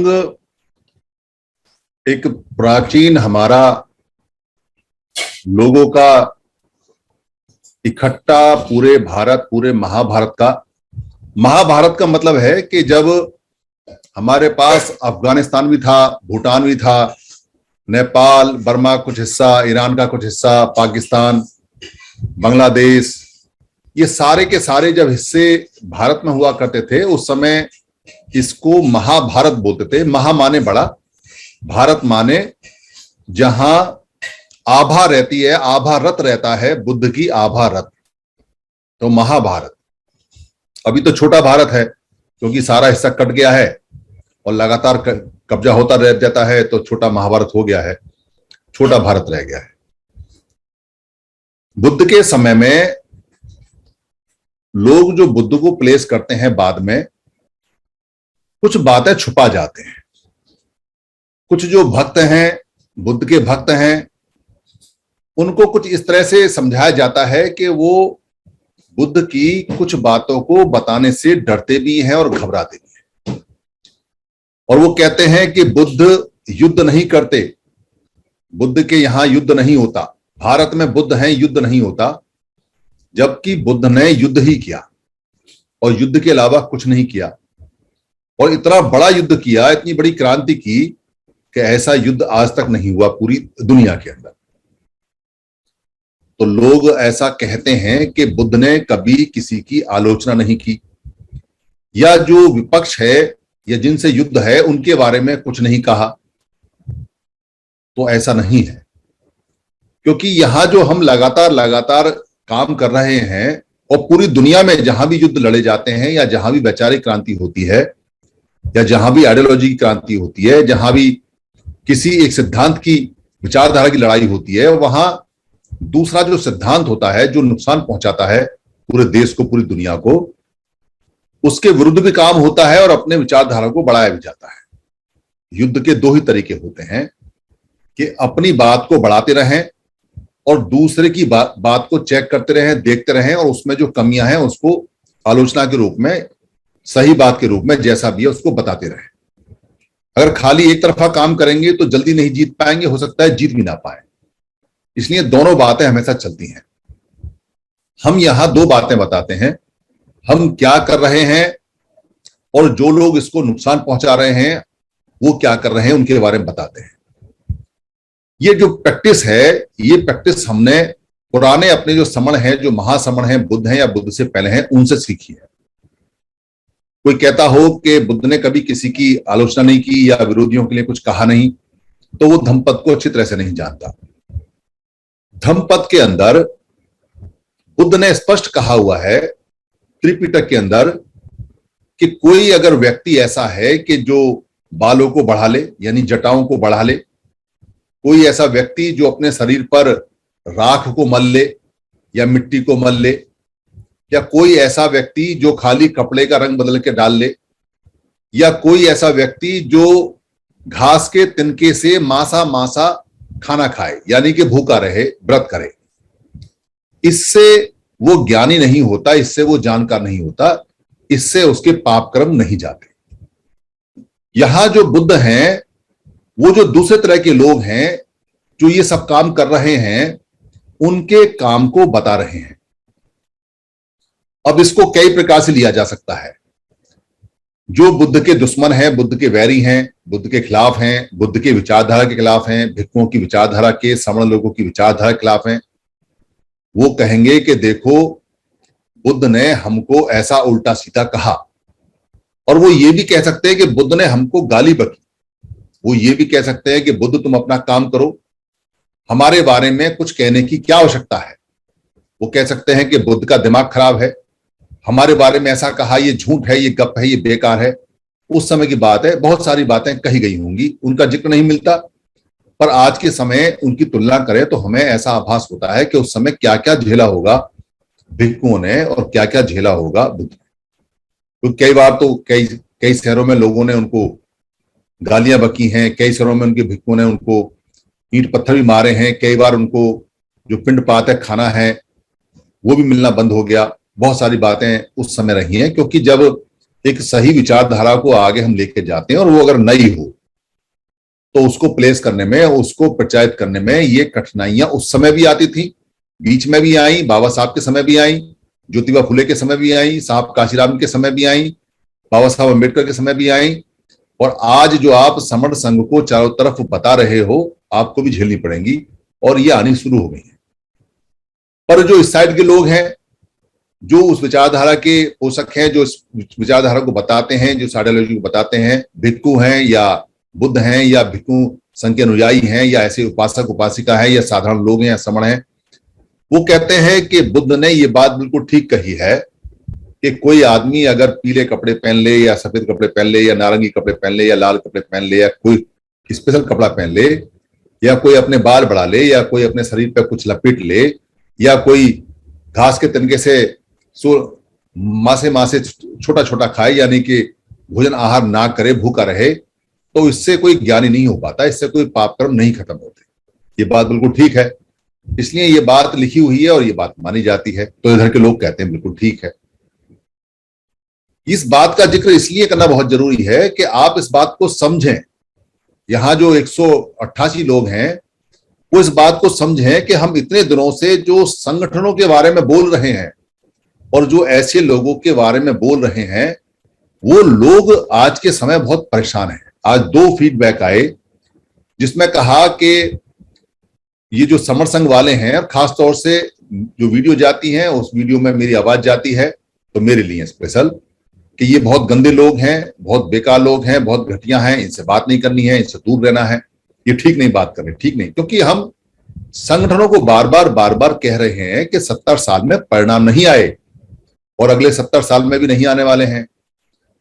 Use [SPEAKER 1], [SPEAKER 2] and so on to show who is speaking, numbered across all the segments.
[SPEAKER 1] संघ एक प्राचीन हमारा लोगों का इकट्ठा पूरे भारत, पूरे महाभारत का मतलब है कि जब हमारे पास अफगानिस्तान भी था, भूटान भी था, नेपाल, बर्मा कुछ हिस्सा, ईरान का कुछ हिस्सा, पाकिस्तान, बांग्लादेश, ये सारे के सारे जब हिस्से भारत में हुआ करते थे उस समय इसको महाभारत बोलते थे। महा माने बड़ा, भारत माने जहां आभा रहती है, आभा रत रहता है, बुद्ध की आभा रत, तो महाभारत। अभी तो छोटा भारत है क्योंकि सारा हिस्सा कट गया है और लगातार कब्जा होता रह जाता है, तो छोटा महाभारत हो गया है, छोटा भारत रह गया है। बुद्ध के समय में लोग जो बुद्ध को प्लेस करते हैं बाद में, कुछ बातें छुपा जाते हैं। कुछ जो भक्त हैं, बुद्ध के भक्त हैं, उनको कुछ इस तरह से समझाया जाता है कि वो बुद्ध की कुछ बातों को बताने से डरते भी हैं और घबराते भी हैं। और वो कहते हैं कि बुद्ध युद्ध नहीं करते, बुद्ध के यहां युद्ध नहीं होता, भारत में बुद्ध हैं, युद्ध नहीं होता, जबकि बुद्ध ने युद्ध ही किया और युद्ध के अलावा कुछ नहीं किया। और इतना बड़ा युद्ध किया, इतनी बड़ी क्रांति की कि ऐसा युद्ध आज तक नहीं हुआ पूरी दुनिया के अंदर। तो लोग ऐसा कहते हैं कि बुद्ध ने कभी किसी की आलोचना नहीं की, या जो विपक्ष है या जिनसे युद्ध है उनके बारे में कुछ नहीं कहा। तो ऐसा नहीं है, क्योंकि यहां जो हम लगातार काम कर रहे हैं और पूरी दुनिया में जहां भी युद्ध लड़े जाते हैं या जहां भी वैचारिक क्रांति होती है या जहां भी आइडियोलॉजी की क्रांति होती है, जहां भी किसी एक सिद्धांत की, विचारधारा की लड़ाई होती है, वहां दूसरा जो सिद्धांत होता है जो नुकसान पहुंचाता है पूरे देश को, पूरी दुनिया को, उसके विरुद्ध भी काम होता है और अपने विचारधारा को बढ़ाया भी जाता है। युद्ध के दो ही तरीके होते हैं कि अपनी बात को बढ़ाते रहें और दूसरे की बात को चेक करते रहें, देखते रहें और उसमें जो कमियां हैं उसको आलोचना के रूप में, सही बात के रूप में जैसा भी है उसको बताते रहें। अगर खाली एक तरफा काम करेंगे तो जल्दी नहीं जीत पाएंगे, हो सकता है जीत भी ना पाए। इसलिए दोनों बातें हमेशा चलती हैं। हम यहां दो बातें बताते हैं, हम क्या कर रहे हैं और जो लोग इसको नुकसान पहुंचा रहे हैं वो क्या कर रहे हैं उनके बारे में बताते हैं। ये जो प्रैक्टिस है, ये प्रैक्टिस हमने पुराने अपने जो समण हैं, जो महासमण हैं, बुद्ध हैं या बुद्ध से पहले हैं, उनसे सीखी है। कोई कहता हो कि बुद्ध ने कभी किसी की आलोचना नहीं की या विरोधियों के लिए कुछ कहा नहीं, तो वो धम्मपद को अच्छी तरह से नहीं जानता। धम्मपद के अंदर बुद्ध ने स्पष्ट कहा हुआ है त्रिपिटक के अंदर कि कोई अगर व्यक्ति ऐसा है कि जो बालों को बढ़ा ले, यानी जटाओं को बढ़ा ले, कोई ऐसा व्यक्ति जो अपने शरीर पर राख को मल ले या मिट्टी को मल ले, या कोई ऐसा व्यक्ति जो खाली कपड़े का रंग बदल के डाल ले, या कोई ऐसा व्यक्ति जो घास के तिनके से मासा खाना खाए, यानी कि भूखा रहे, व्रत करे, इससे वो ज्ञानी नहीं होता, इससे वो जानकार नहीं होता, इससे उसके पाप कर्म नहीं जाते। यहां जो बुद्ध हैं वो जो दूसरे तरह के लोग हैं जो ये सब काम कर रहे हैं, उनके काम को बता रहे हैं। अब इसको कई प्रकार से लिया जा सकता है। जो बुद्ध के दुश्मन हैं, बुद्ध के वैरी हैं, बुद्ध के खिलाफ हैं, बुद्ध के विचारधारा के खिलाफ हैं, भिक्षुओं की विचारधारा के, सवर्ण लोगों की विचारधारा के खिलाफ हैं, वो कहेंगे कि देखो बुद्ध ने हमको ऐसा उल्टा सीधा कहा। और वो ये भी कह सकते हैं कि बुद्ध ने हमको गाली बकी। वो ये भी कह सकते हैं कि बुद्ध तुम अपना काम करो, हमारे बारे में कुछ कहने की क्या आवश्यकता है। वो कह सकते हैं कि बुद्ध का दिमाग खराब है, हमारे बारे में ऐसा कहा, ये झूठ है, ये गप है, ये बेकार है। उस समय की बात है, बहुत सारी बातें कही गई होंगी, उनका जिक्र नहीं मिलता, पर आज के समय उनकी तुलना करें तो हमें ऐसा आभास होता है कि उस समय क्या क्या झेला होगा भिक्षुओं ने और क्या क्या झेला होगा बुद्ध ने। तो कई बार तो कई शहरों में लोगों ने उनको गालियां बकी हैं, कई शहरों में उनके भिक्षुओं ने उनको ईंट पत्थर भी मारे हैं, कई बार उनको जो पिंड पात है, खाना है, वो भी मिलना बंद हो गया। बहुत सारी बातें उस समय रही हैं, क्योंकि जब एक सही विचारधारा को आगे हम लेके जाते हैं, और वो अगर नई हो तो उसको प्लेस करने में, उसको प्रचारित करने में ये कठिनाइयां उस समय भी आती थी, बीच में भी आई, बाबा साहब के समय भी आई, ज्योतिबा फुले के समय भी आई, साहब काशीराम के समय भी आई, बाबा साहब अम्बेडकर के समय भी आई, और आज जो आप समर्ण संघ को चारों तरफ बता रहे हो, आपको भी झेलनी पड़ेंगी, और ये आनी शुरू हो गई है। पर जो इस साइड के लोग हैं, जो उस विचारधारा के पोषक हैं, जो इस विचारधारा को बताते हैं, जो आइडियोलॉजी को बताते हैं, भिक्खु हैं या बुद्ध हैं या भिक्खु संघ के अनुयायी हैं या ऐसे उपासक उपासिका हैं या साधारण लोग हैं या श्रमण हैं, वो कहते हैं कि बुद्ध ने ये बात बिल्कुल ठीक कही है कि कोई आदमी अगर पीले कपड़े पहन ले या सफेद कपड़े पहन ले या नारंगी कपड़े पहन ले या लाल कपड़े पहन ले या कोई स्पेशल कपड़ा पहन ले, या कोई अपने बाल बढ़ा ले, या कोई अपने शरीर पर कुछ लपेट ले, या कोई घास के तनके से मासे छोटा छोटा खाए, यानी कि भोजन आहार ना करे, भूखा रहे, तो इससे कोई ज्ञानी नहीं हो पाता, इससे कोई पाप कर्म नहीं खत्म होते। ये बात बिल्कुल ठीक है, इसलिए ये बात लिखी हुई है और ये बात मानी जाती है, तो इधर के लोग कहते हैं बिल्कुल ठीक है। इस बात का जिक्र इसलिए करना बहुत जरूरी है कि आप इस बात को समझें। यहां जो 188 लोग हैं वो इस बात को समझें कि हम इतने दिनों से जो संगठनों के बारे में बोल रहे हैं और जो ऐसे लोगों के बारे में बोल रहे हैं, वो लोग आज के समय बहुत परेशान हैं। आज 2 फीडबैक आए जिसमें कहा कि ये जो समर संघ वाले हैं, और खास तौर से जो वीडियो जाती है उस वीडियो में मेरी आवाज जाती है, तो मेरे लिए स्पेशल, कि ये बहुत गंदे लोग हैं, बहुत बेकार लोग हैं, बहुत घटिया हैं, इनसे बात नहीं करनी है, इनसे दूर रहना है, ये ठीक नहीं बात कर रहे, ठीक नहीं। क्योंकि हम संगठनों को बार बार कह रहे हैं कि 70 साल में परिणाम नहीं आए और अगले 70 साल में भी नहीं आने वाले हैं।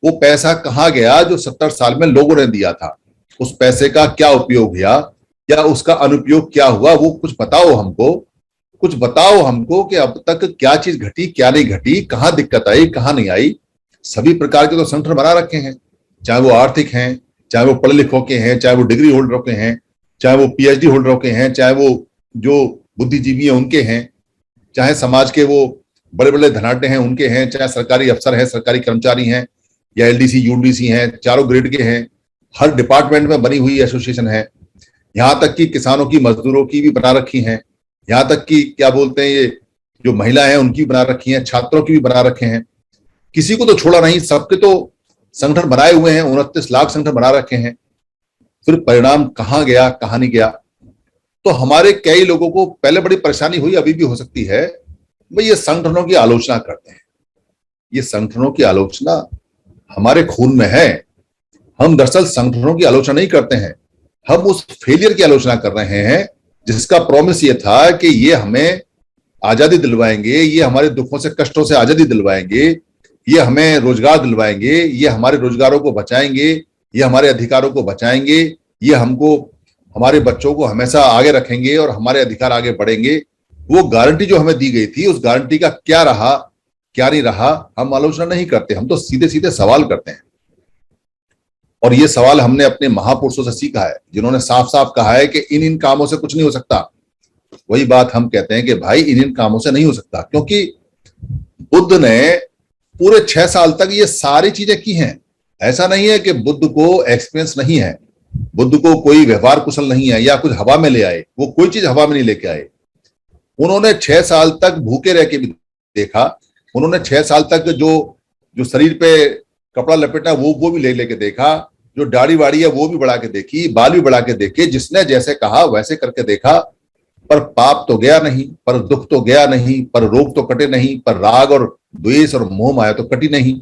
[SPEAKER 1] वो पैसा कहां गया जो 70 साल में लोगों ने दिया था? उस पैसे का क्या उपयोग हुआ या उसका अनुपयोग क्या हुआ? वो कुछ बताओ हमको, कुछ बताओ हमको कि अब तक क्या चीज घटी, क्या नहीं घटी, कहां दिक्कत आई, कहां नहीं आई। सभी प्रकार के तो संगठन बना रखे हैं, चाहे वो आर्थिक हैं, चाहे वो पढ़े लिखों के हैं, चाहे वो डिग्री होल्डरों के हैं, चाहे वो पीएचडी होल्डरों के हैं, चाहे वो जो बुद्धिजीवी हैं उनके हैं, चाहे समाज के वो बड़े बड़े धनाढ्य हैं उनके हैं, चाहे सरकारी अफसर हैं, सरकारी कर्मचारी हैं, या एलडीसी यूडीसी हैं, चारों ग्रेड के हैं। हर डिपार्टमेंट में बनी हुई एसोसिएशन है। यहां तक कि किसानों की, मजदूरों की भी बना रखी हैं, यहां तक कि क्या बोलते हैं, ये जो महिला हैं उनकी बना रखी हैं, छात्रों की भी बना रखे हैं। किसी को तो छोड़ा नहीं, सबके तो संगठन बनाए हुए हैं, 29 लाख संगठन बना रखे हैं। फिर परिणाम कहां गया, कहां नहीं गया? तो हमारे कई लोगों को पहले बड़ी परेशानी हुई, अभी भी हो सकती है, भाई ये संगठनों की आलोचना करते हैं। ये संगठनों की आलोचना हमारे खून में है। हम दरअसल संगठनों की आलोचना नहीं करते हैं, हम उस फेलियर की आलोचना कर रहे हैं जिसका प्रॉमिस ये था कि ये हमें आजादी दिलवाएंगे, ये हमारे दुखों से, कष्टों से आजादी दिलवाएंगे, ये हमें रोजगार दिलवाएंगे, ये हमारे रोजगारों को बचाएंगे, ये हमारे अधिकारों को बचाएंगे, ये हमको, हमारे बच्चों को हमेशा आगे रखेंगे और हमारे अधिकार आगे बढ़ेंगे। वो गारंटी जो हमें दी गई थी, उस गारंटी का क्या रहा, क्या नहीं रहा, हम आलोचना नहीं करते, हम तो सीधे सीधे सवाल करते हैं। और ये सवाल हमने अपने महापुरुषों से सीखा है, जिन्होंने साफ साफ कहा है कि इन कामों से कुछ नहीं हो सकता। वही बात हम कहते हैं कि भाई इन कामों से नहीं हो सकता, क्योंकि बुद्ध ने पूरे 6 साल तक ये सारी चीजें की हैं। ऐसा नहीं है कि बुद्ध को एक्सपीरियंस नहीं है, बुद्ध को कोई व्यवहार कुशल नहीं है या कुछ हवा में ले आए, वो कोई चीज हवा में नहीं लेके आए। उन्होंने 6 साल तक भूखे रह के भी देखा, उन्होंने 6 साल तक जो शरीर पे कपड़ा लपेटा वो भी ले लेके देखा, जो दाढ़ी वाड़ी है वो भी बढ़ा के देखी, बाल भी बढ़ा के देखे, जिसने जैसे कहा वैसे करके देखा, पर पाप तो गया नहीं, पर दुख तो गया नहीं, पर रोग तो कटे नहीं, पर राग और द्वेष और मोह माया तो कटी नहीं।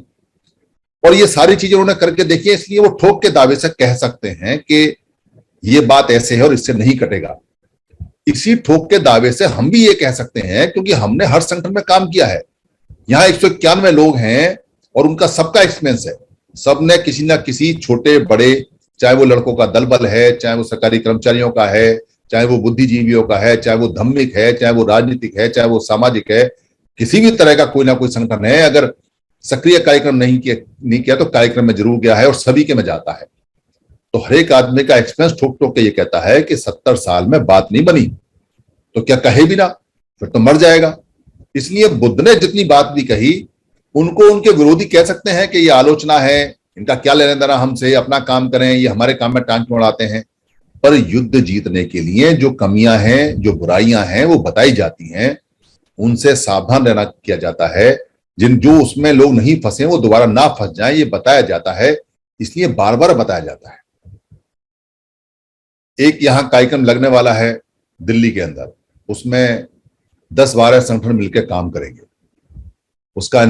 [SPEAKER 1] और ये सारी चीजें उन्होंने करके देखी है, इसलिए वो ठोक के दावे से कह सकते हैं कि ये बात ऐसे है और इससे नहीं कटेगा। इसी ठोक के दावे से हम भी ये कह सकते हैं, क्योंकि हमने हर संगठन में काम किया है। यहाँ 191 लोग हैं और उनका सबका एक्सपीरियंस है। सबने किसी ना किसी छोटे बड़े, चाहे वो लड़कों का दल बल है, चाहे वो सरकारी कर्मचारियों का है, चाहे वो बुद्धिजीवियों का है, चाहे वो धार्मिक है, चाहे वो राजनीतिक है, चाहे वो सामाजिक है, किसी भी तरह का कोई ना कोई संगठन है। अगर सक्रिय कार्यक्रम नहीं किया तो कार्यक्रम में जरूर गया है और सभी के में जाता है। तो हर एक आदमी का एक्सपीरियंस ठोक ठोक के ये कहता है कि 70 साल में बात नहीं बनी तो क्या कहे भी ना, फिर तो मर जाएगा। इसलिए बुद्ध ने जितनी बात भी कही उनको उनके विरोधी कह सकते हैं कि ये आलोचना है, इनका क्या लेना देना हमसे, अपना काम करें, ये हमारे काम में टांग क्यों अड़ाते हैं। पर युद्ध जीतने के लिए जो कमियां हैं, जो बुराइयां हैं, वो बताई जाती हैं, उनसे सावधान रहना किया जाता है। जो उसमें लोग नहीं फंसे वो दोबारा ना फंस जाएं, ये बताया जाता है, इसलिए बार बार बताया जाता है। एक यहां कार्यक्रम लगने वाला है दिल्ली के अंदर, उसमें 10-12 संगठन मिलकर काम करेंगे, उसका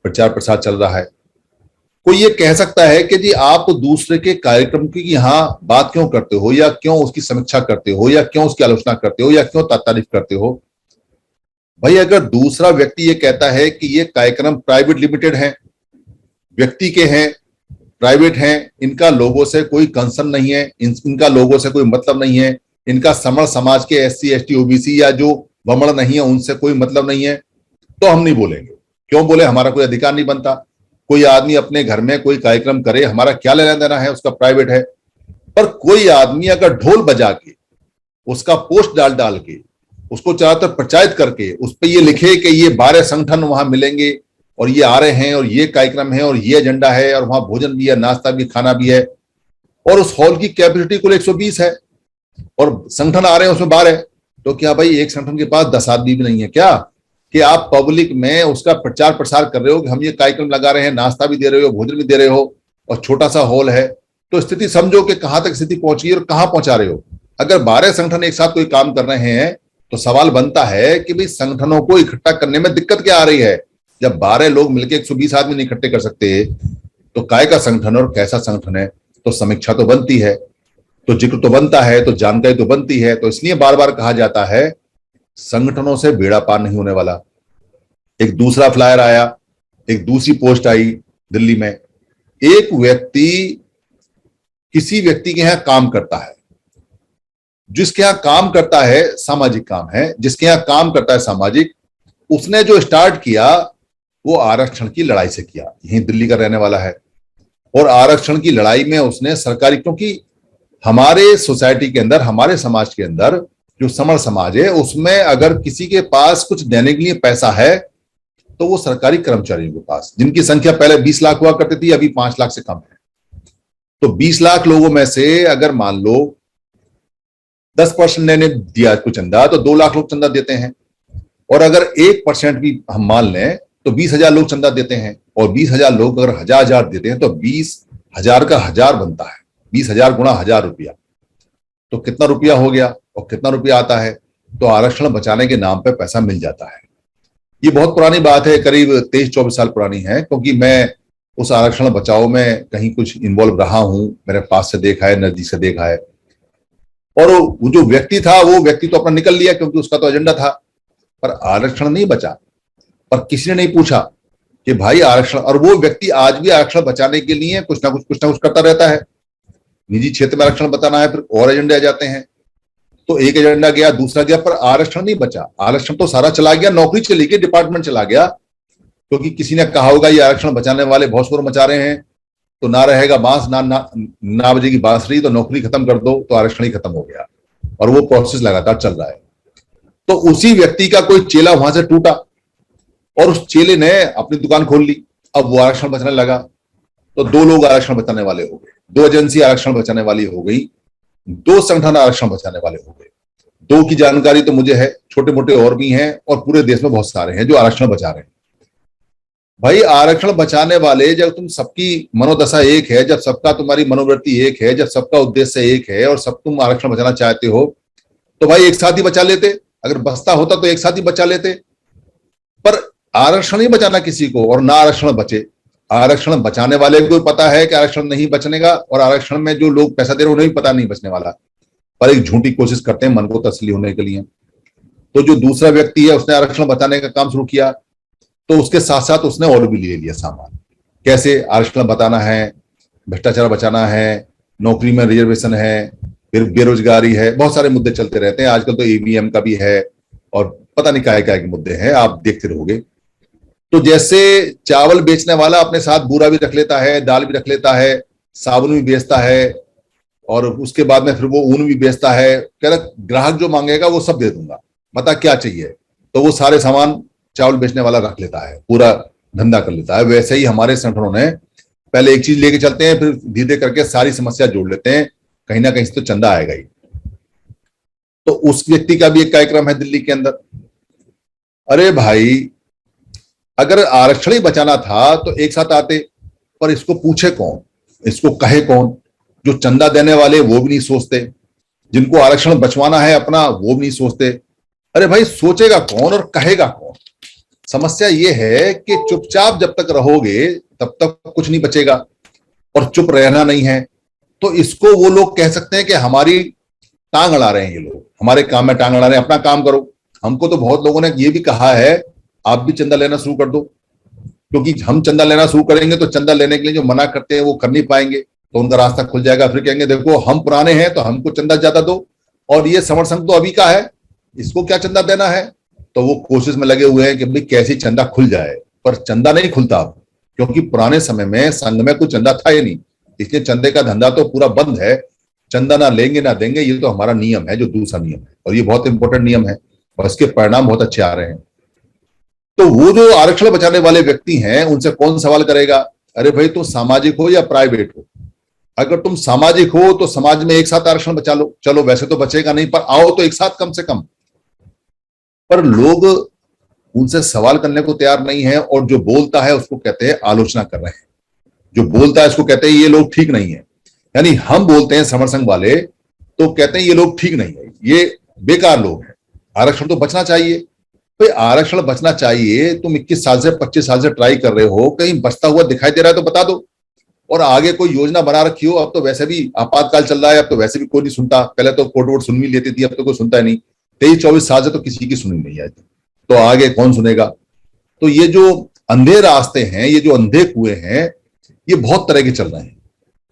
[SPEAKER 1] प्रचार प्रसार चल रहा है। कोई ये कह सकता है कि जी आप दूसरे के कार्यक्रम की यहां बात क्यों करते हो, या क्यों उसकी समीक्षा करते हो, या क्यों उसकी आलोचना करते हो, या क्यों तारीफ करते हो। भाई अगर दूसरा व्यक्ति ये कहता है कि ये कार्यक्रम प्राइवेट लिमिटेड है, व्यक्ति के हैं, प्राइवेट हैं, इनका लोगों से कोई कंसर्न नहीं है, इनका लोगों से कोई मतलब नहीं है, इनका समण समाज के SC ST OBC या जो बमण नहीं है उनसे कोई मतलब नहीं है, तो हम नहीं बोलेंगे। क्यों बोले, हमारा कोई अधिकार नहीं बनता। कोई आदमी अपने घर में कोई कार्यक्रम करे, हमारा क्या लेना देना है, उसका प्राइवेट है। पर कोई आदमी अगर ढोल बजा के, उसका पोस्ट डाल डाल के, उसको चारों तरफ प्रचारित करके उस पर ये लिखे कि ये 12 संगठन वहां मिलेंगे और ये आ रहे हैं और ये कार्यक्रम है और ये एजेंडा है और वहां भोजन भी है, नाश्ता भी, खाना भी है, और उस हॉल की कैपेसिटी कुल 120 है और संगठन आ रहे हैं उसमें 12, तो क्या भाई एक संगठन के पास 10 आदमी भी नहीं है क्या कि आप पब्लिक में उसका प्रचार प्रसार कर रहे हो कि हम ये कार्यक्रम लगा रहे हैं, नाश्ता भी दे रहे हो, भोजन भी दे रहे हो, और छोटा सा हॉल है। तो स्थिति समझो कि कहां तक स्थिति पहुंची है और कहां पहुंचा रहे हो। अगर 12 संगठन एक साथ कोई काम कर रहे हैं तो सवाल बनता है कि भाई संगठनों को इकट्ठा करने में दिक्कत क्या आ रही है। जब 12 लोग मिलकर 120 आदमी नहीं इकट्ठे कर सकते तो काय का संगठन और कैसा संगठन है। तो समीक्षा तो बनती है, तो जिक्र तो बनता है, तो जानकारी तो बनती है। तो इसलिए बार बार कहा जाता है संगठनों से बेड़ा पार नहीं होने वाला। एक दूसरा फ्लायर आया, एक दूसरी पोस्ट आई दिल्ली में, एक व्यक्ति किसी व्यक्ति के यहां काम करता है, जिसके यहां काम करता है सामाजिक काम है, जिसके यहां काम करता है सामाजिक, उसने जो स्टार्ट किया वो आरक्षण की लड़ाई से किया। यही दिल्ली का रहने वाला है और आरक्षण की लड़ाई में उसने सरकारी, क्योंकि हमारे सोसाइटी के अंदर, हमारे समाज के अंदर जो समण समाज है उसमें अगर किसी के पास कुछ देने के लिए पैसा है तो वो सरकारी कर्मचारियों के पास, जिनकी संख्या पहले 20 लाख हुआ करती थी, अभी 5 लाख से कम है। तो 20 लाख लोगों में से अगर मान लो 10% ने दिया कुछ चंदा तो 2 लाख लोग चंदा देते हैं, और अगर 1% भी हम मान लें तो 20,000 लोग चंदा देते हैं, और 20,000 लोग अगर 1,000 देते हैं तो 20,000 का 1000 बनता है, 20,000 गुणा 1000 रुपया, तो कितना रुपया हो गया और कितना रुपया आता है। तो आरक्षण बचाने के नाम पे पैसा मिल जाता है। ये बहुत पुरानी बात है, करीब 23-24 साल पुरानी है, क्योंकि मैं उस आरक्षण बचाओ में कहीं कुछ इन्वॉल्व रहा हूं, मेरे पास से देखा है, नजदीक से देखा है। और वो जो व्यक्ति था वो व्यक्ति तो अपना निकल लिया क्योंकि उसका तो एजेंडा था, पर आरक्षण नहीं बचा। पर किसी ने नहीं पूछा कि भाई आरक्षण, और वो व्यक्ति आज भी आरक्षण बचाने के लिए कुछ ना कुछ करता रहता है। निजी क्षेत्र में आरक्षण बताना है, फिर और एजेंडे आ जाते हैं। तो एक एजेंडा गया, दूसरा गया, पर आरक्षण नहीं बचा। आरक्षण तो सारा चला गया, नौकरी चली गई, डिपार्टमेंट चला गया, क्योंकि किसी ने कहा होगा ये आरक्षण बचाने वाले बहुत शोर मचा रहे हैं, तो ना रहेगा बांस, ना बजेगी बांसुरी, तो नौकरी खत्म कर दो, तो आरक्षण ही खत्म हो गया। और वो प्रोसेस लगातार चल रहा है। तो उसी व्यक्ति का कोई चेला वहां से टूटा और उस चेले ने अपनी दुकान खोल ली। अब वो आरक्षण बचाने लगा तो 2 लोग आरक्षण बचाने वाले हो गए, 2 एजेंसी आरक्षण बचाने वाली हो गई, 2 संगठन आरक्षण बचाने वाले हो गए। 2 की जानकारी तो मुझे है, छोटे मोटे और भी हैं, और पूरे देश में बहुत सारे हैं जो आरक्षण बचा रहे हैं। भाई आरक्षण बचाने वाले, जब तुम सबकी मनोदशा एक है, जब सबका तुम्हारी मनोवृत्ति एक है, जब सबका उद्देश्य एक है और सब तुम आरक्षण बचाना चाहते हो, तो भाई एक साथ ही बचा लेते। अगर बचता होता तो एक साथ ही बचा लेते। पर आरक्षण ही बचाना किसी को, और ना आरक्षण बचे। आरक्षण बचाने वाले को पता है कि आरक्षण नहीं बचने का, और आरक्षण में जो लोग पैसा दे रहे हैं उन्हें भी पता नहीं बचने वाला, पर एक झूठी कोशिश करते हैं मन को तसल्ली होने के लिए। तो जो दूसरा व्यक्ति है उसने आरक्षण बचाने का काम शुरू किया, तो उसके साथ साथ उसने और भी ले लिया सामान। कैसे आरक्षण बताना है, भ्रष्टाचार बचाना है, नौकरी में रिजर्वेशन है, फिर बेरोजगारी है, बहुत सारे मुद्दे चलते रहते हैं। आजकल तो EVM का भी है और पता नहीं क्या के मुद्दे हैं, आप देखते रहोगे। तो जैसे चावल बेचने वाला अपने साथ बूरा भी रख लेता है, दाल भी रख लेता है, साबुन भी बेचता है, और उसके बाद में फिर वो ऊन भी बेचता है, कह रहा ग्राहक जो मांगेगा वो सब दे दूंगा, बता क्या चाहिए। तो वो सारे सामान चावल बेचने वाला रख लेता है, पूरा धंधा कर लेता है। वैसे ही हमारे संगठनों ने पहले एक चीज लेके चलते हैं, फिर धीरे करके सारी समस्या जोड़ लेते हैं, कहीं ना कहीं से तो चंदा आएगा ही। तो उस व्यक्ति का भी एक कार्यक्रम है दिल्ली के अंदर। अरे भाई, अगर आरक्षण ही बचाना था तो एक साथ आते, पर इसको पूछे कौन, इसको कहे कौन? जो चंदा देने वाले वो भी नहीं सोचते, जिनको आरक्षण बचवाना है अपना वो भी नहीं सोचते। अरे भाई, सोचेगा कौन और कहेगा कौन? समस्या ये है कि चुपचाप जब तक रहोगे तब तक कुछ नहीं बचेगा, और चुप रहना नहीं है। तो इसको वो लोग कह सकते हैं कि हमारी टांग अड़ा रहे हैं, ये लोग हमारे काम में टांग अड़ा रहे हैं, अपना काम करो। हमको तो बहुत लोगों ने ये भी कहा है आप भी चंदा लेना शुरू कर दो, क्योंकि हम चंदा लेना शुरू करेंगे तो चंदा लेने के लिए जो मना करते हैं वो कर नहीं पाएंगे, तो उनका रास्ता खुल जाएगा। फिर कहेंगे देखो हम पुराने हैं तो हमको चंदा ज्यादा दो, और ये समर संघ तो अभी का है, इसको क्या चंदा देना है। तो वो कोशिश में लगे हुए हैं कि भाई कैसे चंदा खुल जाए, पर चंदा नहीं खुलता अब, क्योंकि पुराने समय में संघ में कोई चंदा था ही नहीं, इसलिए चंदे का धंधा तो पूरा बंद है। चंदा ना लेंगे ना देंगे, ये तो हमारा नियम है, जो दूसरा नियम है, और ये बहुत इंपॉर्टेंट नियम है, और इसके परिणाम बहुत अच्छे आ रहे हैं। तो वो जो आरक्षण बचाने वाले व्यक्ति हैं उनसे कौन सवाल करेगा? अरे भाई, तुम सामाजिक हो या प्राइवेट हो? अगर तुम सामाजिक हो तो समाज में एक साथ आरक्षण बचा लो, चलो वैसे तो बचेगा नहीं, पर आओ तो एक साथ कम से कम। पर लोग उनसे सवाल करने को तैयार नहीं है, और जो बोलता है उसको कहते हैं आलोचना कर रहे हैं, जो बोलता है उसको कहते हैं ये लोग ठीक नहीं है। यानी हम बोलते हैं समर संघ वाले तो कहते हैं ये लोग ठीक नहीं है, ये बेकार लोग हैं, आरक्षण तो बचना चाहिए। भाई आरक्षण बचना चाहिए, तुम 21 साल से 25 साल से ट्राई कर रहे हो, कहीं बचता हुआ दिखाई दे रहा है तो बता दो, और आगे कोई योजना बना रखी हो। अब तो वैसे भी आपातकाल चल रहा है, अब तो वैसे भी कोई नहीं सुनता, पहले तो कोर्ट वोट सुन भी लेती थी, अब तो कोई सुनता है नहीं। 23-24 साल से तो किसी की सुनी नहीं आई, तो आगे कौन सुनेगा? तो ये जो अंधे रास्ते हैं, ये जो अंधे कुएं हैं, ये बहुत तरह के चल रहे हैं,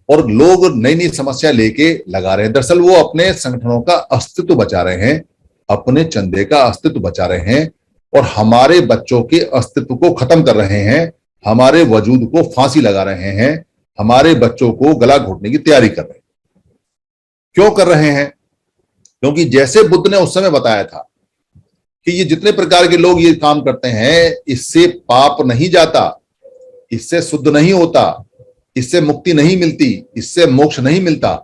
[SPEAKER 1] और लोग नई नई समस्या लेके लगा रहे हैं। दरअसल वो अपने संगठनों का अस्तित्व बचा रहे हैं, अपने चंदे का अस्तित्व बचा रहे हैं, और हमारे बच्चों के अस्तित्व को खत्म कर रहे हैं, हमारे वजूद को फांसी लगा रहे हैं, हमारे बच्चों को गला घोटने की तैयारी कर रहे हैं। क्यों कर रहे हैं? क्योंकि जैसे बुद्ध ने उस समय बताया था कि ये जितने प्रकार के लोग ये काम करते हैं, इससे पाप नहीं जाता, इससे शुद्ध नहीं होता, इससे मुक्ति नहीं मिलती, इससे मोक्ष नहीं मिलता।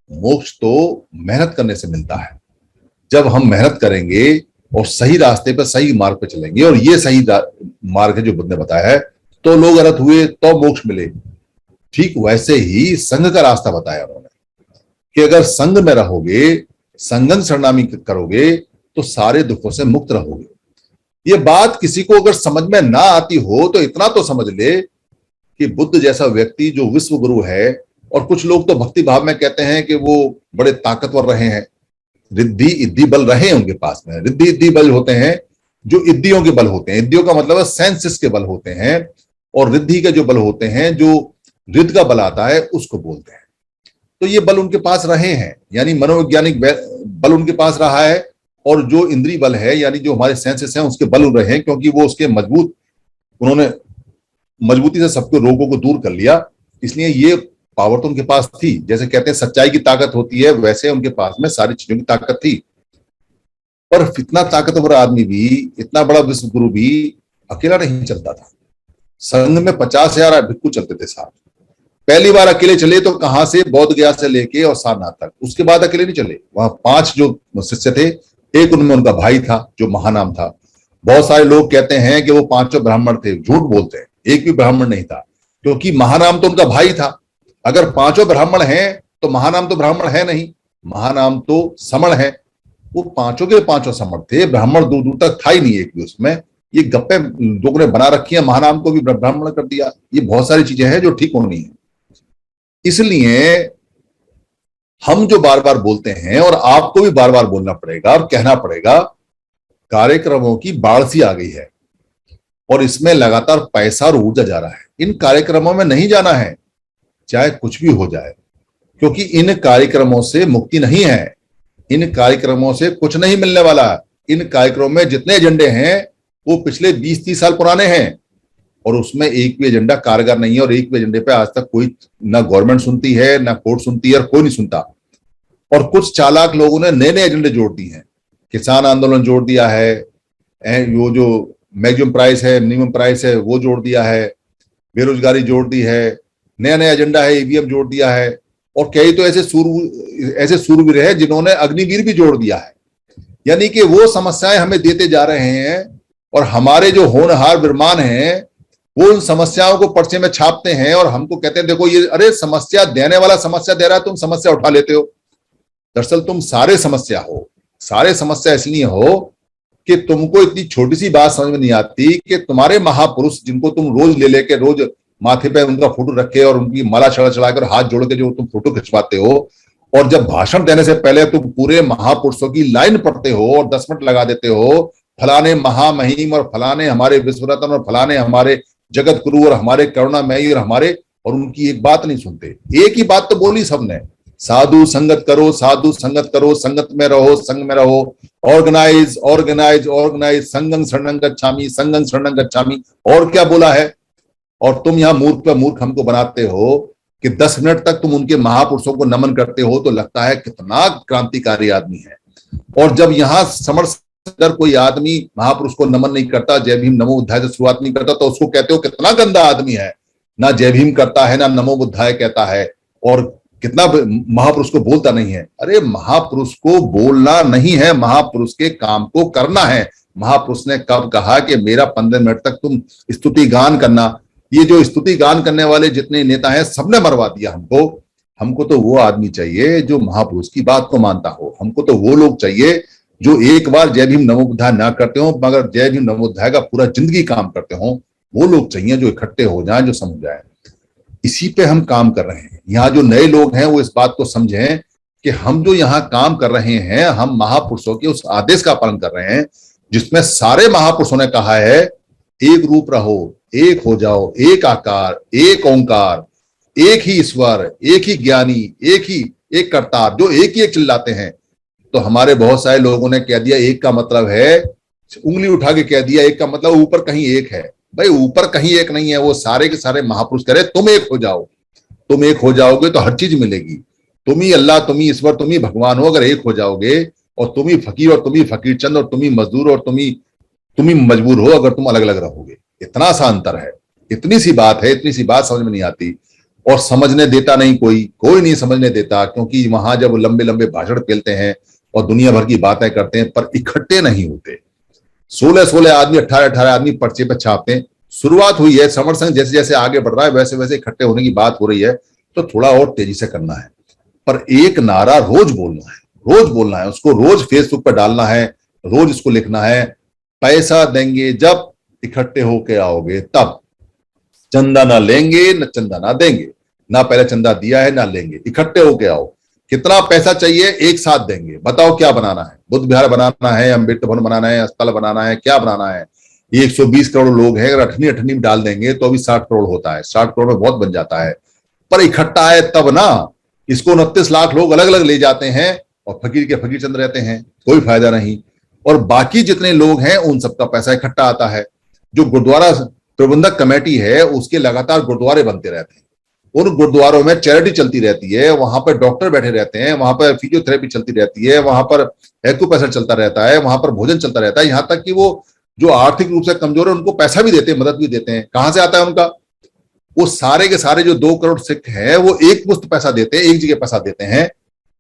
[SPEAKER 1] मोक्ष तो मेहनत करने से मिलता है। जब हम मेहनत करेंगे और सही रास्ते पर सही मार्ग पर चलेंगे, और ये सही मार्ग है जो बुद्ध ने बताया है, तो लोग अर्थ हुए तो मोक्ष मिले। ठीक वैसे ही संघ का रास्ता बताया उन्होंने कि अगर संघ में रहोगे, संगम शरणामी करोगे तो सारे दुखों से मुक्त रहोगे। ये बात किसी को अगर समझ में ना आती हो तो इतना तो समझ ले कि बुद्ध जैसा व्यक्ति जो विश्व गुरु है, और कुछ लोग तो भक्ति भाव में कहते हैं कि वो बड़े ताकतवर रहे हैं, रिद्धि इद्धि बल रहे हैं उनके पास में। रिद्धि इद्धि बल होते हैं जो इद्दियों के बल होते हैं, इद्दियों का मतलब है सेंसेस के बल होते हैं, और रिद्धि के जो बल होते हैं, जो रिद्ध का बल आता है, उसको बोलते हैं। तो ये बल उनके पास रहे हैं, यानी मनोवैज्ञानिक बल उनके पास रहा है, और जो इंद्रिय बल है यानी जो हमारे सेंसेस हैं उसके बल रहे हैं, क्योंकि वो उसके उन्होंने मजबूती से सबके रोगों को दूर कर लिया। इसलिए ये पावर तो उनके पास थी। जैसे कहते हैं सच्चाई की ताकत होती है, वैसे उनके पास में सारी चीजों की ताकत थी। पर इतना ताकतवर आदमी भी, इतना बड़ा विश्व गुरु भी अकेला नहीं चलता था। संघ में 50,000 भिक्खु चलते थे साथ। पहली बार अकेले चले तो कहां से, बौद्ध गया से लेके और सारनाथ तक। उसके बाद अकेले नहीं चले, वहां 5 जो शिष्य थे, एक उनमें उनका भाई था जो महानाम था। बहुत सारे लोग कहते हैं कि वो 5 ब्राह्मण थे, झूठ बोलते हैं, एक भी ब्राह्मण नहीं था, क्योंकि महानाम तो उनका भाई था। अगर 5 ब्राह्मण हैं तो महानाम तो ब्राह्मण है नहीं, महानाम तो समण है। वो 5 के 5 समण थे, ब्राह्मण दूर दूर तक था ही नहीं एक भी उसमें। ये गप्पे लोगों ने बना रखी है, महानाम को भी ब्राह्मण कर दिया। ये बहुत सारी चीजें हैं जो ठीक होनी है। इसलिए हम जो बार बार बोलते हैं, और आपको भी बार बार बोलना पड़ेगा और कहना पड़ेगा, कार्यक्रमों की बाढ़ सी आ गई है, और इसमें लगातार पैसा और ऊर्जा जा रहा है। इन कार्यक्रमों में नहीं जाना है, चाहे कुछ भी हो जाए, क्योंकि इन कार्यक्रमों से मुक्ति नहीं है, इन कार्यक्रमों से कुछ नहीं मिलने वाला। इन कार्यक्रमों में जितने एजेंडे हैं वो पिछले 20-30 साल पुराने हैं, और उसमें एक भी एजेंडा कारगर नहीं है, और एक भी एजेंडे पे आज तक कोई ना गवर्नमेंट सुनती है, ना कोर्ट सुनती है, और कोई नहीं सुनता। और कुछ चालाक लोगों ने नए नए एजेंडे जोड़ दिए हैं। किसान आंदोलन जोड़ दिया है, वो जो मैक्सिमम प्राइस है, मिनिमम प्राइस है, वो जोड़ दिया है, बेरोजगारी जोड़ दी है, नया नया एजेंडा है, ईवीएम जोड़ दिया है, और कई तो ऐसे सूरवीर है जिन्होंने अग्निवीर भी जोड़ दिया है। यानी कि वो समस्याएं हमें देते जा रहे हैं और हमारे जो होनहार विद्वान हैं वो उन समस्याओं को पर्चे में छापते हैं और हमको कहते हैं देखो ये, अरे समस्या देने वाला समस्या दे रहा है, तुम समस्या उठा लेते हो। दरअसल तुम सारे समस्या इसलिए हो कि तुमको इतनी छोटी सी बात समझ में नहीं आती कि तुम्हारे महापुरुष जिनको तुम रोज ले लेके रोज माथे पे उनका फोटो रखे और उनकी माला चढ़ा कर हाथ जोड़ के जो तुम फोटो खिंचवाते हो, और जब भाषण देने से पहले तुम पूरे महापुरुषों की लाइन पढ़ते हो और 10 मिनट लगा देते हो, फलाने महामहिम और फलाने हमारे विश्वरत्न और फलाने हमारे जगत गुरु और हमारे करुणामयी और उनकी एक बात नहीं सुनते। एक ही बात तो बोली सबने, साधु संगत करो, साधु संगत करो, संगत में रहो, संग में रहो, ऑर्गेनाइज ऑर्गेनाइज ऑर्गेनाइज, संगं शरणं गच्छामि, संगं शरणं गच्छामि। और क्या बोला है? और तुम यहाँ मूर्ख पे मूर्ख हमको बनाते हो कि 10 मिनट तक तुम उनके महापुरुषों को नमन करते हो तो लगता है कितना क्रांतिकारी आदमी है। और जब यहाँ समर्थ अगर कोई आदमी महापुरुष को नमन नहीं करता, जय भीम नमो बुद्धाय से शुरुआत नहीं करता, तो उसको कहते हो कितना गंदा आदमी है, ना जय भीम करता है ना नमो बुद्धाय कहता है, और कितना महापुरुष को बोलता नहीं है। अरे महापुरुष को बोलना नहीं है, महापुरुष के काम को करना है। महापुरुष ने कब कहा कि मेरा 15 मिनट तक तुम स्तुति गान करना? ये जो स्तुति गान करने वाले जितने नेता हैं सबने मरवा दिया हमको तो वो आदमी चाहिए जो महापुरुष की बात को मानता हो। हमको तो वो लोग चाहिए जो एक बार जय भीम नमो बुद्धाय ना करते हो मगर जय भीम नमो बुद्धाय का पूरा जिंदगी काम करते हो। वो लोग चाहिए जो इकट्ठे हो जाएं, जो समझ जाए। इसी पे हम काम कर रहे हैं। यहाँ जो नए लोग हैं वो इस बात को समझें कि हम जो यहाँ काम कर रहे हैं, हम महापुरुषों के उस आदेश का पालन कर रहे हैं जिसमें सारे महापुरुषों ने कहा है एक रूप रहो, एक हो जाओ, एक आकार, एक ओंकार, एक ही ईश्वर, एक ही ज्ञानी, एक करतार, जो एक ही एक चिल्लाते हैं। तो हमारे बहुत सारे लोगों ने कह दिया एक का मतलब है, उंगली उठा के कह दिया एक का मतलब ऊपर कहीं एक है। भाई ऊपर कहीं एक नहीं है, वो सारे के सारे महापुरुष कह रहे तुम एक हो जाओ। तुम एक हो जाओगे तो हर चीज मिलेगी। तुम ही अल्लाह, तुम ही ईश्वर, तुम ही भगवान हो अगर एक हो जाओगे। और तुम ही फकीर और तुम ही फकीर चंद और तुम ही मजदूर और तुम ही मजबूर हो अगर तुम अलग अलग रहोगे। इतना सा अंतर है, इतनी सी बात है, इतनी सी बात समझ में नहीं आती और समझने देता नहीं कोई नहीं समझने देता। क्योंकि वहां जब लंबे लंबे भाषण फैलते हैं और दुनिया भर की बातें करते हैं पर इकट्ठे नहीं होते। 16 आदमी, 18 आदमी पर्चे पर छापते हैं। शुरुआत हुई है, समर संघ जैसे जैसे आगे बढ़ रहा है वैसे वैसे इकट्ठे होने की बात हो रही है। तो थोड़ा और तेजी से करना है, पर एक नारा रोज बोलना है, उसको रोज फेसबुक पर डालना है, रोज इसको लिखना है। पैसा देंगे जब इकट्ठे होके आओगे तब, चंदा ना लेंगे न चंदा ना देंगे, ना पहले चंदा दिया है ना लेंगे, इकट्ठे होके आओ। कितना पैसा चाहिए एक साथ देंगे। बताओ क्या बनाना है? बुद्ध विहार बनाना है, अम्बेडकर भवन बनाना है, अस्पताल बनाना है, क्या बनाना है? ये 120 करोड़ लोग हैं, अगर अठनी में डाल देंगे तो अभी 60 करोड़ होता है। 60 करोड़ में बहुत बन जाता है, पर इकट्ठा है तब ना। इसको 29 लाख लोग अलग अलग ले जाते हैं और फकीर के फकीर चंद रहते हैं, कोई फायदा नहीं। और बाकी जितने लोग हैं उन सबका पैसा इकट्ठा आता है। जो गुरुद्वारा प्रबंधक कमेटी है उसके लगातार गुरुद्वारे बनते रहते हैं, उन गुरुद्वारों में चैरिटी चलती रहती है, वहां पर डॉक्टर बैठे रहते हैं, वहां पर फिजियोथेरेपी चलती रहती है, वहां पर एक्यूप्रेशर चलता रहता है, वहां पर भोजन चलता रहता है। यहाँ तक कि वो जो आर्थिक रूप से कमजोर है उनको पैसा भी देते हैं, मदद भी देते हैं। कहां से आता है उनका? वो सारे के सारे जो 2 करोड़ सिख हैं वो एक मुश्त पैसा देते हैं, एक जगह पैसा देते हैं।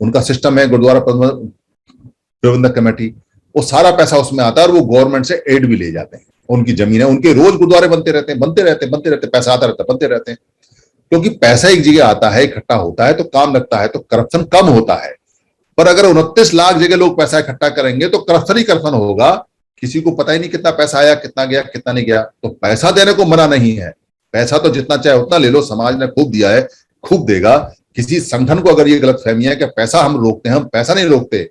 [SPEAKER 1] उनका सिस्टम है गुरुद्वारा प्रबंधक कमेटी, वो सारा पैसा उसमें आता है और वो गवर्नमेंट से एड भी ले जाते हैं। उनकी जमीन है, उनके रोज गुरुद्वारे बनते रहते, पैसा आता रहता, बनते रहते हैं। क्योंकि पैसा एक जगह आता है, इकट्ठा होता है तो काम लगता है, तो करप्शन कम होता है। पर अगर 29 लाख जगह लोग पैसा इकट्ठा करेंगे तो करप्शन ही करप्शन होगा। किसी को पता ही नहीं कितना पैसा आया, कितना गया, कितना नहीं गया। तो पैसा देने को मना नहीं है, पैसा तो जितना चाहे उतना ले लो, समाज ने खूब दिया है, खूब देगा। किसी संगठन को अगर ये गलत फहमी है कि पैसा हम रोकते हैं, हम पैसा नहीं रोकते,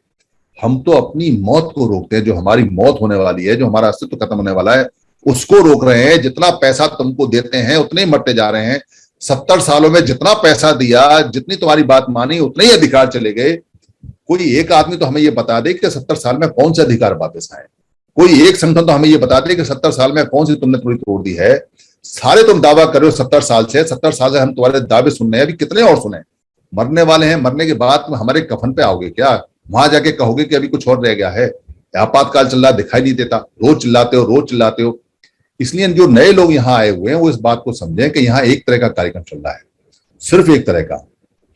[SPEAKER 1] हम तो अपनी मौत को रोकते हैं। जो हमारी मौत होने वाली है, जो हमारा अस्तित्व खत्म होने वाला है, उसको रोक रहे हैं। जितना पैसा तुमको देते हैं उतने ही मरते जा रहे हैं। 70 सालों में जितना पैसा दिया, जितनी तुम्हारी बात मानी, उतने ही अधिकार चले गए। कोई एक आदमी तो हमें ये बता दे कि 70 साल में कौन से अधिकार वापस आए। कोई एक संगठन तो हमें ये बता दे कि 70 साल में कौन सी तुमने थोड़ी तोड़ दी है। सारे तुम दावा कर रहे हो 70 साल से हम तुम्हारे दावे सुन रहे हैं। अभी कितने और सुने? मरने वाले हैं, मरने के बाद तुम हमारे कफन पे आओगे क्या? वहां जाके कहोगे कि अभी कुछ और रह गया है? आपातकाल चल रहा, दिखाई नहीं देता, रोज चिल्लाते हो। इसलिए जो नए लोग यहाँ आए हुए हैं वो इस बात को समझें कि यहाँ एक तरह का कार्यक्रम चल रहा है, सिर्फ एक तरह का।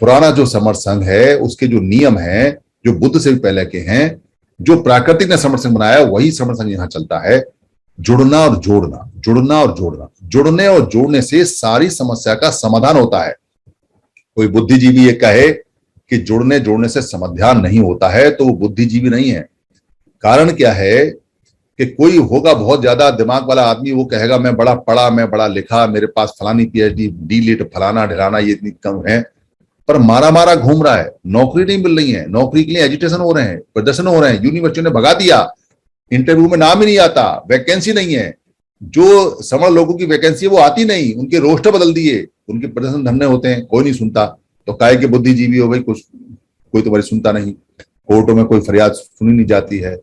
[SPEAKER 1] पुराना जो समर संघ है उसके जो नियम है, जो बुद्ध से भी पहले के हैं, जो प्राकृतिक ने समर संघ बनाया, वही समर संघ यहाँ चलता है। जुड़ना और जोड़ना, जुड़ना और जोड़ना, जुड़ने और जोड़ने से सारी समस्या का समाधान होता है। कोई बुद्धिजीवी ये कहे कि जुड़ने जोड़ने से समाधान नहीं होता है तो वो बुद्धिजीवी नहीं है। कारण क्या है कि कोई होगा बहुत ज्यादा दिमाग वाला आदमी, वो कहेगा मैं बड़ा पढ़ा, मैं बड़ा लिखा, मेरे पास फलानी पीएचडी, डी.लिट, फलाना ढिलाना, ये इतनी कम है, पर मारा मारा घूम रहा है, नौकरी नहीं मिल रही है, नौकरी के लिए एजिटेशन हो रहे हैं, प्रदर्शन हो रहे हैं, यूनिवर्सिटी ने भगा दिया, इंटरव्यू में नाम ही नहीं आता, वैकेंसी नहीं है, जो समर लोगों की वैकेंसी है वो आती नहीं, उनके रोस्टर बदल दिए, उनके प्रदर्शन धरने होते हैं, कोई नहीं सुनता। तो काहे के बुद्धिजीवी हो भाई, कुछ कोई तुम्हारी सुनता नहीं, कोर्टों में कोई फरियाद सुनी नहीं जाती है।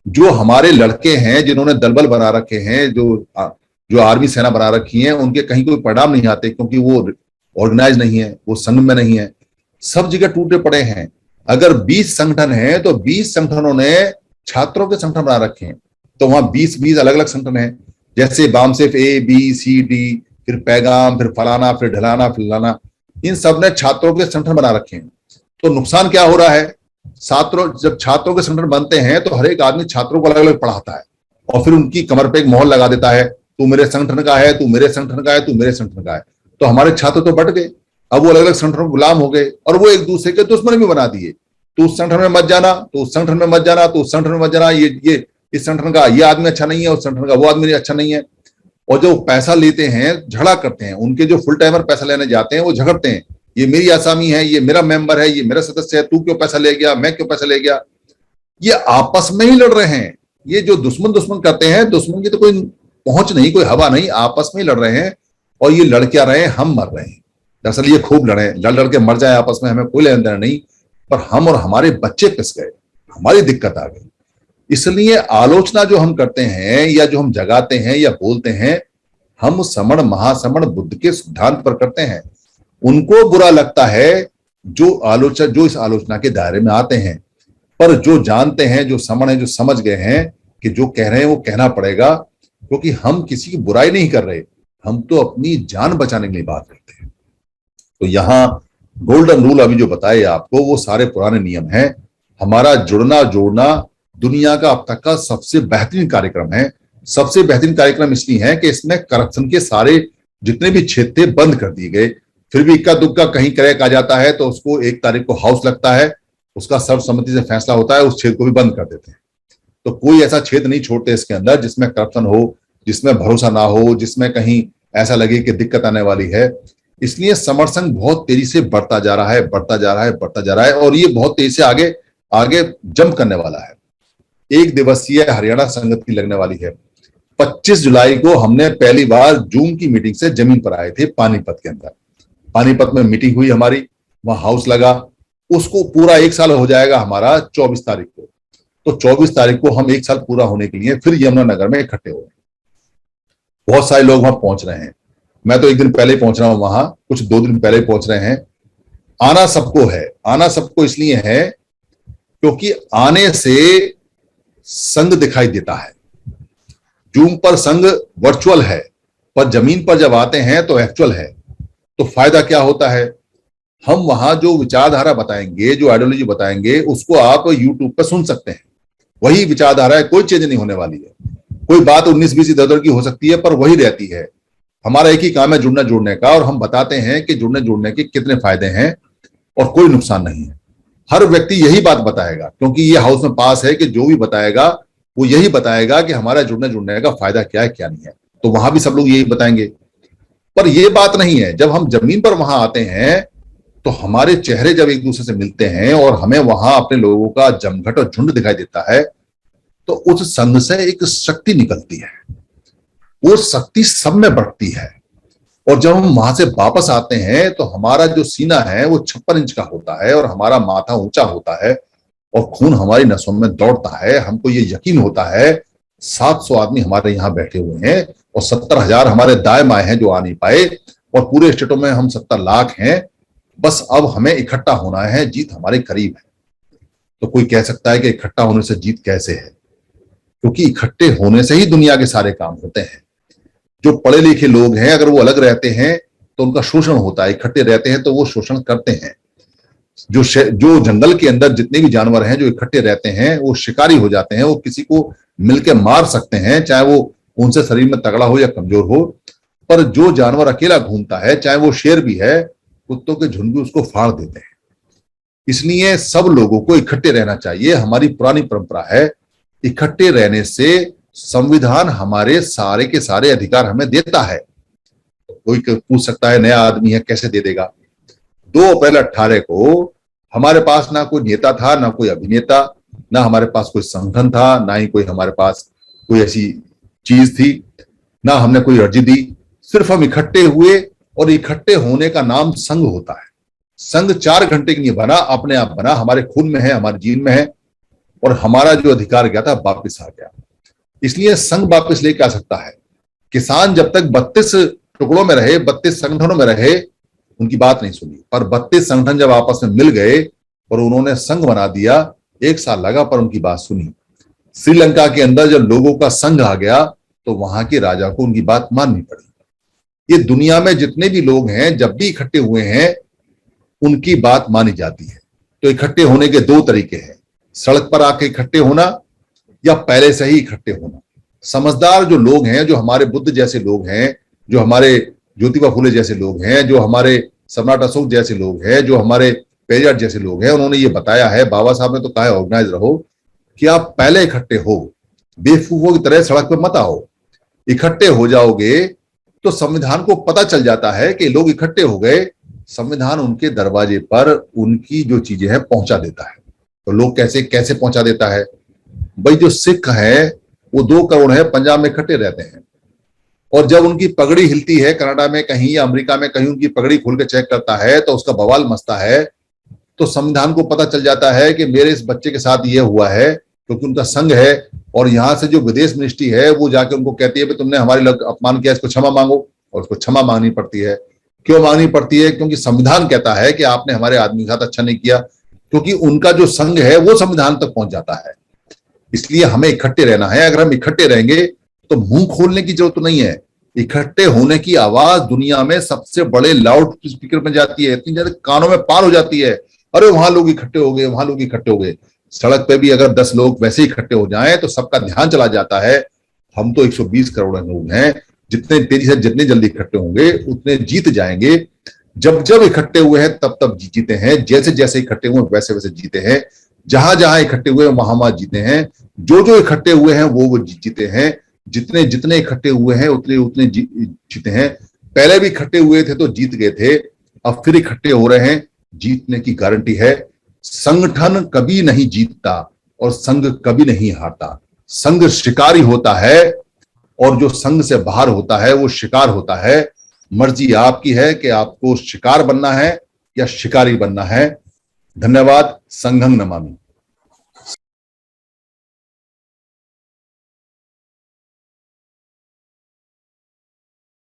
[SPEAKER 1] जो हमारे लड़के हैं जिन्होंने दलबल बना रखे हैं, जो आर्मी सेना बना रखी है, उनके कहीं कोई परिणाम नहीं आते, क्योंकि वो ऑर्गेनाइज नहीं है, वो संघ में नहीं है, सब जगह टूटे पड़े हैं। अगर 20 संगठन है तो 20 संगठनों ने छात्रों के संगठन बना रखे हैं, तो वहां 20 अलग अलग संगठन है, जैसे BAMCEF A B C D, फिर पैगाम, फिर फलाना, फिर ढलाना, फिलाना, इन सब ने छात्रों के संगठन बना रखे हैं। तो नुकसान क्या हो रहा है, जब छात्रों के संगठन बनते हैं तो हर एक आदमी छात्रों को अलग अलग पढ़ाता है और फिर उनकी कमर पे एक मोहर लगा देता है, तू मेरे संगठन का है, तू मेरे संगठन का है, तू मेरे संगठन का है। तो हमारे छात्र तो बट गए, अब वो अलग अलग संगठनों के गुलाम हो गए और वो एक दूसरे के दुश्मन भी बना दिए। तो उस संगठन में मत जाना, तो उस संगठन में मत जाना, तो उस संगठन में मत जाना, ये इस संगठन का ये आदमी अच्छा नहीं है, उस संगठन का वो आदमी अच्छा नहीं है। और जो पैसा लेते हैं, झगड़ा करते हैं, उनके जो फुल टाइमर पैसा लेने जाते हैं वो झगड़ते हैं, ये मेरी आसामी है, ये मेरा मेंबर है, ये मेरा सदस्य है, तू क्यों पैसा ले गया, मैं क्यों पैसा ले गया। ये आपस में ही लड़ रहे हैं। ये जो दुश्मन दुश्मन करते हैं, दुश्मन की तो कोई पहुंच नहीं, कोई हवा नहीं, आपस में ही लड़ रहे हैं। और ये लड़ क्या रहे हैं, हम मर रहे हैं। दरअसल ये खूब लड़े, लड़ लड़ के मर जाए आपस में, हमें कोई लेना देना नहीं, पर हम और हमारे बच्चे पिस गए, हमारी दिक्कत आ गई। इसलिए आलोचना जो हम करते हैं या जो हम जगाते हैं या बोलते हैं, हम समण महासमण बुद्ध के सिद्धांत पर करते हैं। उनको बुरा लगता है जो इस आलोचना के दायरे में आते हैं, पर जो जानते हैं, जो समण है, जो समझ गए हैं कि जो कह रहे हैं वो कहना पड़ेगा, क्योंकि हम किसी की बुराई नहीं कर रहे, हम तो अपनी जान बचाने के लिए बात करते हैं। तो यहाँ गोल्डन रूल अभी जो बताए आपको, वो सारे पुराने नियम हैं। हमारा जुड़ना जोड़ना दुनिया का अब तक का सबसे बेहतरीन कार्यक्रम है। सबसे बेहतरीन कार्यक्रम इसलिए है कि इसमें करप्शन के सारे जितने भी छेद थे बंद कर दिए गए। फिर भी इक्का दुक्का कहीं क्रैक आ जाता है तो उसको 1 तारीख को हाउस लगता है, उसका सर्वसम्मति से फैसला होता है, उस छेद को भी बंद कर देते हैं। तो कोई ऐसा छेद नहीं छोड़ते इसके अंदर जिसमें करप्शन हो, जिसमें भरोसा ना हो, जिसमें कहीं ऐसा लगे कि दिक्कत आने वाली है। इसलिए समर संघ बहुत तेजी से बढ़ता जा रहा है, बढ़ता जा रहा है, बढ़ता जा रहा है, और ये बहुत तेजी से आगे आगे जंप करने वाला है। 1 दिवसीय हरियाणा संगति लगने वाली है। 25 जुलाई को हमने पहली बार जूम की मीटिंग से जमीन पर आए थे पानीपत के अंदर। पानीपत में मीटिंग हुई हमारी, वहां हाउस लगा, उसको पूरा 1 साल हो जाएगा हमारा 24 तारीख को। तो 24 तारीख को हम 1 साल पूरा होने के लिए फिर यमुनानगर में इकट्ठे हो गए। बहुत सारे लोग वहां पहुंच रहे हैं, मैं तो 1 दिन पहले ही पहुंच रहा हूं वहां, कुछ 2 दिन पहले ही पहुंच रहे हैं। आना सबको है, आना सबको इसलिए है क्योंकि आने से संघ दिखाई देता है। जूम पर संघ वर्चुअल है, पर जमीन पर जब आते हैं तो एक्चुअल है। तो फायदा क्या होता है, हम वहां जो विचारधारा बताएंगे, जो आइडियोलॉजी बताएंगे, उसको आप यूट्यूब पर सुन सकते हैं। वही विचारधारा है, कोई चेंज नहीं होने वाली है। कोई बात 19-20 इधर की हो सकती है, पर वही रहती है। हमारा एक ही काम है जुड़ना जोड़ने का, और हम बताते हैं कि जुड़ने जोड़ने के कितने फायदे हैं और कोई नुकसान नहीं है। हर व्यक्ति यही बात बताएगा, क्योंकि ये हाउस में पास है कि जो भी बताएगा वो यही बताएगा कि हमारा जुड़ने जुड़ने का फायदा क्या है क्या नहीं है। तो वहां भी सब लोग यही बताएंगे। पर यह बात नहीं है, जब हम जमीन पर वहां आते हैं तो हमारे चेहरे जब एक दूसरे से मिलते हैं और हमें वहां अपने लोगों का जमघट और झुंड दिखाई देता है, तो उस संघ से एक शक्ति निकलती है, वो शक्ति सब में बढ़ती है। और जब हम वहां से वापस आते हैं तो हमारा जो सीना है वो 56 इंच का होता है और हमारा माथा ऊंचा होता है और खून हमारी नसों में दौड़ता है। हमको ये यकीन होता है 700 आदमी हमारे यहाँ बैठे हुए हैं और 70,000 हमारे दाएं बाएं हैं जो आ नहीं पाए, और पूरे स्टेटों में हम 70 लाख हैं। बस अब हमें इकट्ठा होना है, जीत हमारे करीब है। तो कोई कह सकता है कि इकट्ठा होने से जीत कैसे है, क्योंकि इकट्ठे होने से ही दुनिया के सारे काम होते हैं। जो पढ़े लिखे लोग हैं अगर वो अलग रहते हैं तो उनका शोषण होता है, इकट्ठे रहते हैं तो वो शोषण करते हैं। जो जंगल के अंदर जितने भी जानवर हैं जो इकट्ठे रहते हैं वो शिकारी हो जाते हैं, वो किसी को मिलके मार सकते हैं, चाहे वो उनसे शरीर में तगड़ा हो या कमजोर हो। पर जो जानवर अकेला घूमता है, चाहे वो शेर भी है, कुत्तों के झुंड भी उसको फाड़ देते हैं। इसलिए सब लोगों को इकट्ठे रहना चाहिए। हमारी पुरानी परंपरा है, इकट्ठे रहने से संविधान हमारे सारे के सारे अधिकार हमें देता है। कोई पूछ सकता है नया आदमी है कैसे दे देगा। 2 अप्रैल 18 को हमारे पास ना कोई नेता था, ना कोई अभिनेता, ना हमारे पास कोई संगठन था, ना ही कोई हमारे पास कोई ऐसी चीज थी, ना हमने कोई अर्जी दी। सिर्फ हम इकट्ठे हुए, और इकट्ठे होने का नाम संघ होता है। संघ 4 घंटे के लिए बना, अपने आप बना, हमारे खून में है, हमारे जीन में है, और हमारा जो अधिकार गया था वापिस आ गया। इसलिए संघ वापिस लेके आ सकता है। किसान जब तक 32 टुकड़ों में रहे, 32 संगठनों में रहे, उनकी बात नहीं सुनी। पर 32 संगठन जब आपस में मिल गए और उन्होंने संघ बना दिया, 1 साल लगा पर उनकी बात सुनी। श्रीलंका के अंदर जब लोगों का संघ आ गया तो वहां के राजा को उनकी बात माननी पड़ी। ये दुनिया में जितने भी लोग हैं जब भी इकट्ठे हुए हैं उनकी बात मानी जाती है। तो इकट्ठे होने के 2 तरीके हैं, सड़क पर आके इकट्ठे होना या पहले से ही इकट्ठे होना। समझदार जो लोग हैं, जो हमारे बुद्ध जैसे लोग हैं, जो हमारे ज्योतिबा फुले जैसे लोग हैं, जो हमारे सम्राट अशोक जैसे लोग हैं, जो हमारे पेरियार जैसे लोग हैं, उन्होंने ये बताया है, बाबा साहब ने तो कहा है ऑर्गेनाइज रहो, कि आप पहले इकट्ठे हो, बेवकूफों की तरह सड़क पर मत आओ। इकट्ठे हो जाओगे तो संविधान को पता चल जाता है कि लोग इकट्ठे हो गए, संविधान उनके दरवाजे पर उनकी जो चीजें हैं पहुंचा देता है। तो लोग कैसे कैसे पहुंचा देता है भाई? जो सिख है वो 2 करोड़ है, पंजाब में इकट्ठे रहते हैं, और जब उनकी पगड़ी हिलती है कनाडा में कहीं या अमेरिका में कहीं, उनकी पगड़ी खोल के चेक करता है तो उसका बवाल मचता है। तो संविधान को पता चल जाता है कि मेरे इस बच्चे के साथ ये हुआ है, क्योंकि उनका संघ है। और यहां से जो विदेश मिनिस्ट्री है वो जाके उनको कहती है तुमने हमारे अपमान किया, इसको क्षमा मांगो, और उसको क्षमा मांगनी पड़ती है। क्यों मांगनी पड़ती है? क्योंकि संविधान कहता है कि आपने हमारे आदमी के साथ अच्छा नहीं किया, क्योंकि उनका जो संघ है वो संविधान तक पहुंच जाता है। इसलिए हमें इकट्ठे रहना है। अगर हम इकट्ठे रहेंगे तो मुंह खोलने की जरूरत नहीं है। इकट्ठे होने की आवाज दुनिया में सबसे बड़े लाउड स्पीकर में जाती है, इतनी ज्यादा कानों में पार हो जाती है। अरे वहां लोग इकट्ठे हो गए, वहां लोग इकट्ठे हो गए। सड़क पे भी अगर 10 लोग वैसे ही इकट्ठे हो जाएं तो सबका ध्यान चला जाता है। हम तो 120 करोड़ लोग हैं, जितने तेजी से जितने जल्दी इकट्ठे होंगे उतने जीत जाएंगे। जब जब इकट्ठे हुए हैं तब तब जीते हैं, जैसे जैसे इकट्ठे हुए वैसे वैसे जीते हैं, जहां जहां इकट्ठे हुए वहां वहां जीते हैं, जो इकट्ठे हुए हैं वो जीते हैं, जितने जितने इकट्ठे हुए हैं उतने उतने जीते हैं। पहले भी इकट्ठे हुए थे तो जीत गए थे, अब फिर इकट्ठे हो रहे हैं, जीतने की गारंटी है। संगठन कभी नहीं जीतता और संघ कभी नहीं हारता। संघ शिकारी होता है और जो संघ से बाहर होता है वो शिकार होता है। मर्जी आपकी है कि आपको शिकार बनना है या शिकारी बनना है। धन्यवाद। संघं नमामि।